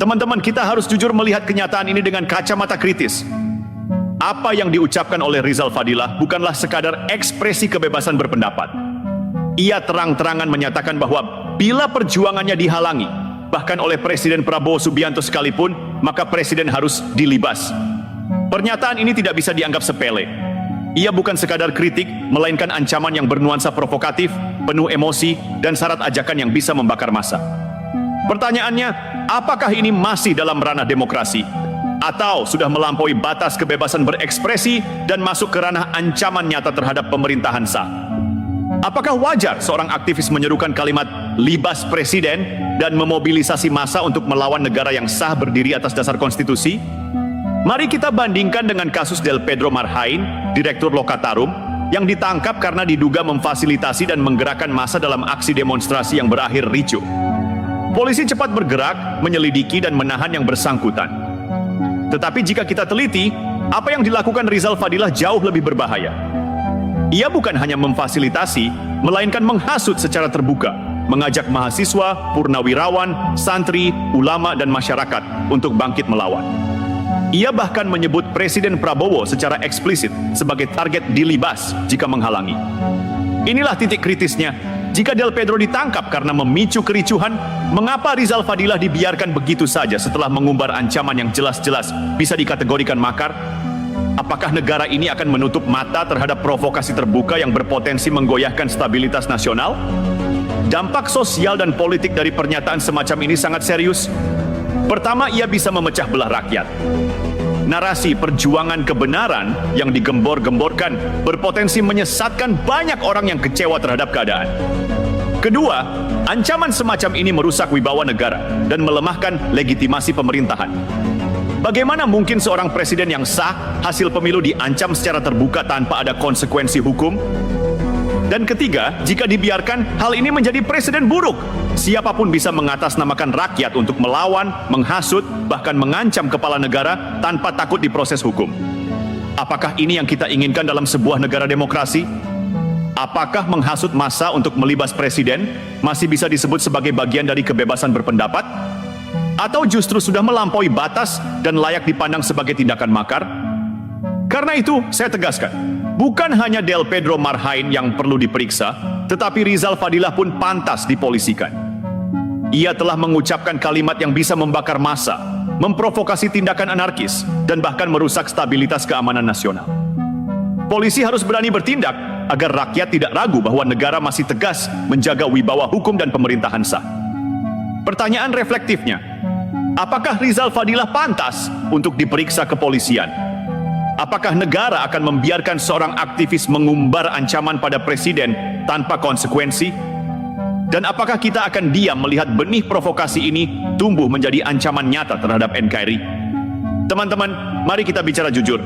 Teman-teman, kita harus jujur melihat kenyataan ini dengan kacamata kritis. Apa yang diucapkan oleh Rizal Fadilah bukanlah sekadar ekspresi kebebasan berpendapat. Ia terang-terangan menyatakan bahwa bila perjuangannya dihalangi, bahkan oleh Presiden Prabowo Subianto sekalipun, maka Presiden harus dilibas. Pernyataan ini tidak bisa dianggap sepele. Ia bukan sekadar kritik, melainkan ancaman yang bernuansa provokatif, penuh emosi, dan syarat ajakan yang bisa membakar massa. Pertanyaannya, apakah ini masih dalam ranah demokrasi? Atau sudah melampaui batas kebebasan berekspresi dan masuk ke ranah ancaman nyata terhadap pemerintahan sah? Apakah wajar seorang aktivis menyerukan kalimat libas presiden dan memobilisasi massa untuk melawan negara yang sah berdiri atas dasar konstitusi? Mari kita bandingkan dengan kasus Del Pedro Marhain, Direktur Lokatarum, yang ditangkap karena diduga memfasilitasi dan menggerakkan massa dalam aksi demonstrasi yang berakhir ricuh. Polisi cepat bergerak, menyelidiki dan menahan yang bersangkutan. Tetapi jika kita teliti, apa yang dilakukan Rizal Fadilah jauh lebih berbahaya. Ia bukan hanya memfasilitasi, melainkan menghasut secara terbuka, mengajak mahasiswa, purnawirawan, santri, ulama, dan masyarakat untuk bangkit melawan. Ia bahkan menyebut Presiden Prabowo secara eksplisit sebagai target dilibas jika menghalangi. Inilah titik kritisnya. Jika Del Pedro ditangkap karena memicu kericuhan, mengapa Rizal Fadilah dibiarkan begitu saja setelah mengumbar ancaman yang jelas-jelas bisa dikategorikan makar? Apakah negara ini akan menutup mata terhadap provokasi terbuka yang berpotensi menggoyahkan stabilitas nasional? Dampak sosial dan politik dari pernyataan semacam ini sangat serius. Pertama, ia bisa memecah belah rakyat. Narasi perjuangan kebenaran yang digembor-gemborkan berpotensi menyesatkan banyak orang yang kecewa terhadap keadaan. Kedua, ancaman semacam ini merusak wibawa negara dan melemahkan legitimasi pemerintahan. Bagaimana mungkin seorang presiden yang sah hasil pemilu diancam secara terbuka tanpa ada konsekuensi hukum? Dan ketiga, jika dibiarkan, hal ini menjadi presiden buruk. Siapapun bisa mengatasnamakan rakyat untuk melawan, menghasut, bahkan mengancam kepala negara tanpa takut diproses hukum. Apakah ini yang kita inginkan dalam sebuah negara demokrasi? Apakah menghasut massa untuk melibas presiden masih bisa disebut sebagai bagian dari kebebasan berpendapat? Atau justru sudah melampaui batas dan layak dipandang sebagai tindakan makar? Karena itu, saya tegaskan, bukan hanya Del Pedro Marhain yang perlu diperiksa, tetapi Rizal Fadilah pun pantas dipolisikan. Ia telah mengucapkan kalimat yang bisa membakar massa, memprovokasi tindakan anarkis, dan bahkan merusak stabilitas keamanan nasional. Polisi harus berani bertindak agar rakyat tidak ragu bahwa negara masih tegas menjaga wibawa hukum dan pemerintahan sah. Pertanyaan reflektifnya, apakah Rizal Fadilah pantas untuk diperiksa kepolisian? Apakah negara akan membiarkan seorang aktivis mengumbar ancaman pada presiden tanpa konsekuensi? Dan apakah kita akan diam melihat benih provokasi ini tumbuh menjadi ancaman nyata terhadap NKRI? Teman-teman, mari kita bicara jujur.